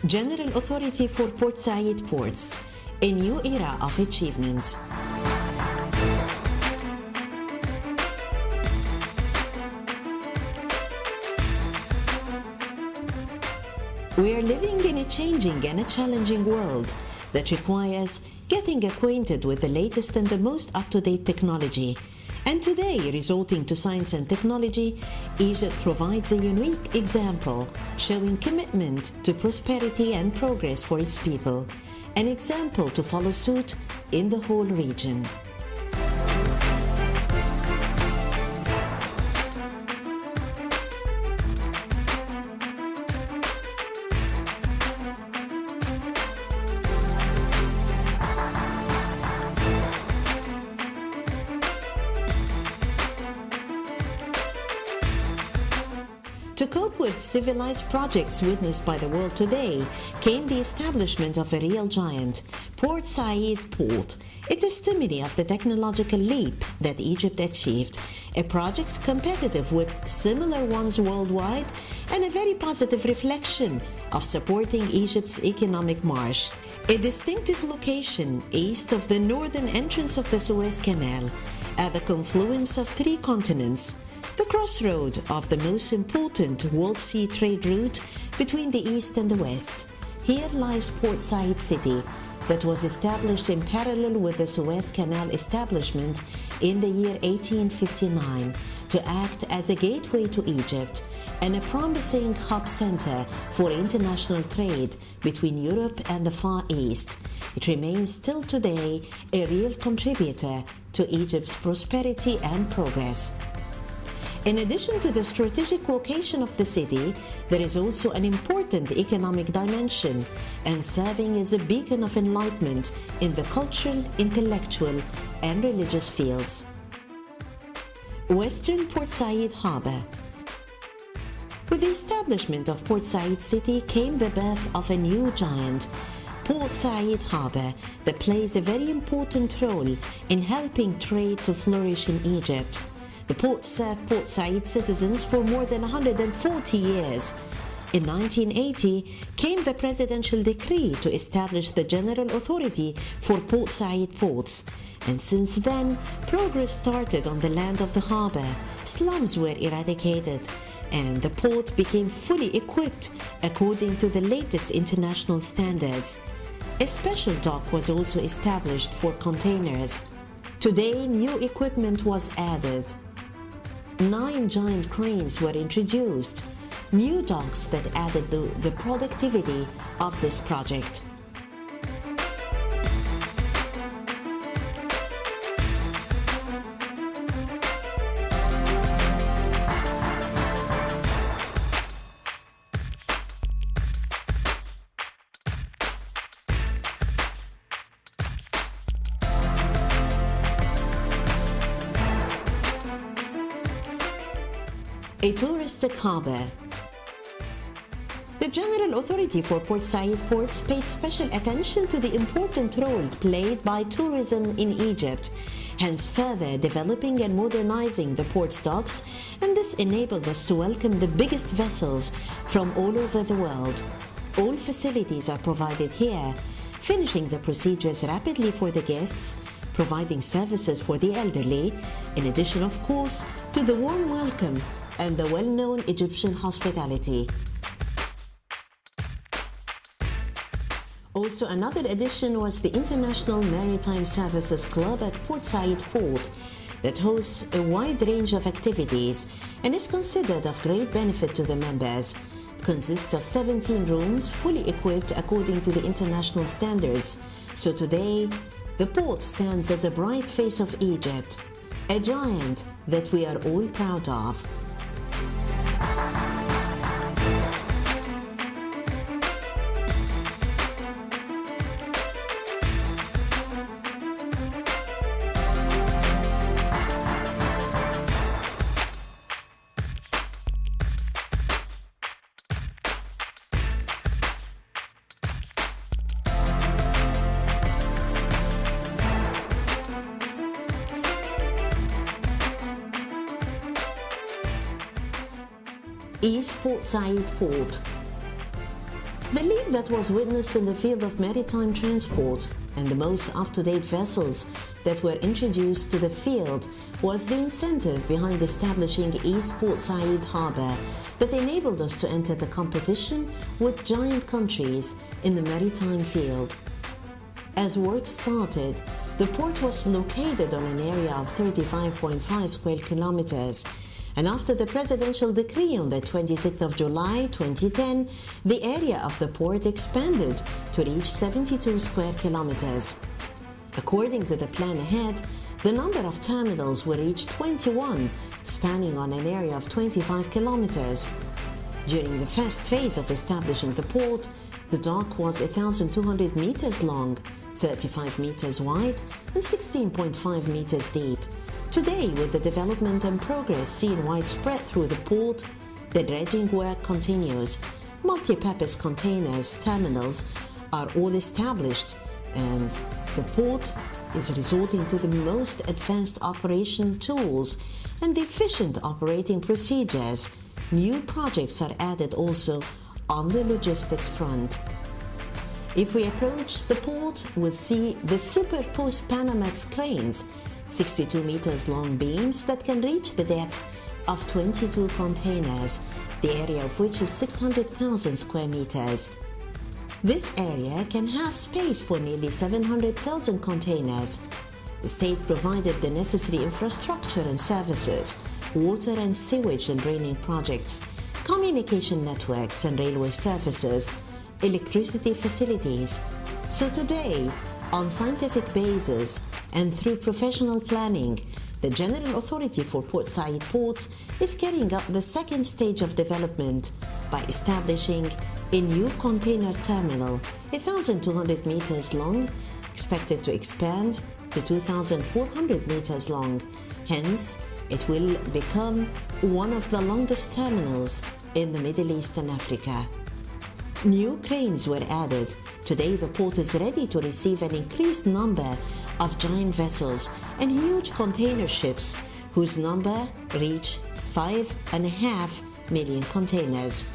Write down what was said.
General Authority for Port Said Ports, a new era of achievements. We are living in a changing and a challenging world that requires getting acquainted with the latest and the most up-to-date technology. And today, resorting to science and technology, Egypt provides a unique example showing commitment to prosperity and progress for its people, an example to follow suit in the whole region. To cope with civilized projects witnessed by the world today came the establishment of a real giant, Port Said Port, a testimony of the technological leap that Egypt achieved, a project competitive with similar ones worldwide, and a very positive reflection of supporting Egypt's economic march. A distinctive location east of the northern entrance of the Suez Canal, at the confluence of three continents, the crossroad of the most important world sea trade route between the East and the West. Here lies Port Said City, that was established in parallel with the Suez Canal establishment in the year 1859 to act as a gateway to Egypt and a promising hub center for international trade between Europe and the Far East. It remains still today a real contributor to Egypt's prosperity and progress. In addition to the strategic location of the city, there is also an important economic dimension and serving as a beacon of enlightenment in the cultural, intellectual, and religious fields. Western Port Said Harbour. With the establishment of Port Said City came the birth of a new giant, Port Said Harbour, that plays a very important role in helping trade to flourish in Egypt. The port served Port Said citizens for more than 140 years. In 1980 came the presidential decree to establish the General Authority for Port Said Ports, and since then progress started on the land of the harbour. Slums were eradicated and the port became fully equipped according to the latest international standards. A special dock was also established for containers. Today, new equipment was added. 9 giant cranes were introduced, new docks that added the productivity of this project. A touristic harbour. The General Authority for Port Said Ports paid special attention to the important role played by tourism in Egypt, hence further developing and modernizing the port docks, and this enabled us to welcome the biggest vessels from all over the world. All facilities are provided here, finishing the procedures rapidly for the guests, providing services for the elderly, in addition, of course, to the warm welcome and the well-known Egyptian hospitality. Also, another addition was the International Maritime Services Club at Port Said Port that hosts a wide range of activities and is considered of great benefit to the members. It consists of 17 rooms fully equipped according to the international standards. So today, the port stands as a bright face of Egypt, a giant that we are all proud of. East Port Said Port. The leap that was witnessed in the field of maritime transport and the most up-to-date vessels that were introduced to the field was the incentive behind establishing East Port Said Harbour that enabled us to enter the competition with giant countries in the maritime field. As work started, the port was located on an area of 35.5 square kilometers, and after the presidential decree on the 26th of July 2010, the area of the port expanded to reach 72 square kilometers. According to the plan ahead, the number of terminals will reach 21, spanning on an area of 25 kilometers. During the first phase of establishing the port, the dock was 1,200 meters long, 35 meters wide, and 16.5 meters deep. Today, with the development and progress seen widespread through the port, the dredging work continues. Multi-purpose containers terminals are all established, and the port is resorting to the most advanced operation tools and the efficient operating procedures. New projects are added also on the logistics front. If we approach the port, we'll see the superposed Panamax cranes, 62 meters long beams that can reach the depth of 22 containers, the area of which is 600,000 square meters. This area can have space for nearly 700,000 containers. The state provided the necessary infrastructure and services, water and sewage and draining projects, communication networks and railway services, electricity facilities. So today, on scientific basis and through professional planning, the General Authority for Port Said Ports is carrying out the second stage of development by establishing a new container terminal, 1,200 meters long, expected to expand to 2,400 meters long. Hence, it will become one of the longest terminals in the Middle East and Africa. New cranes were added. Today, the port is ready to receive an increased number of giant vessels and huge container ships whose number reach 5.5 million containers.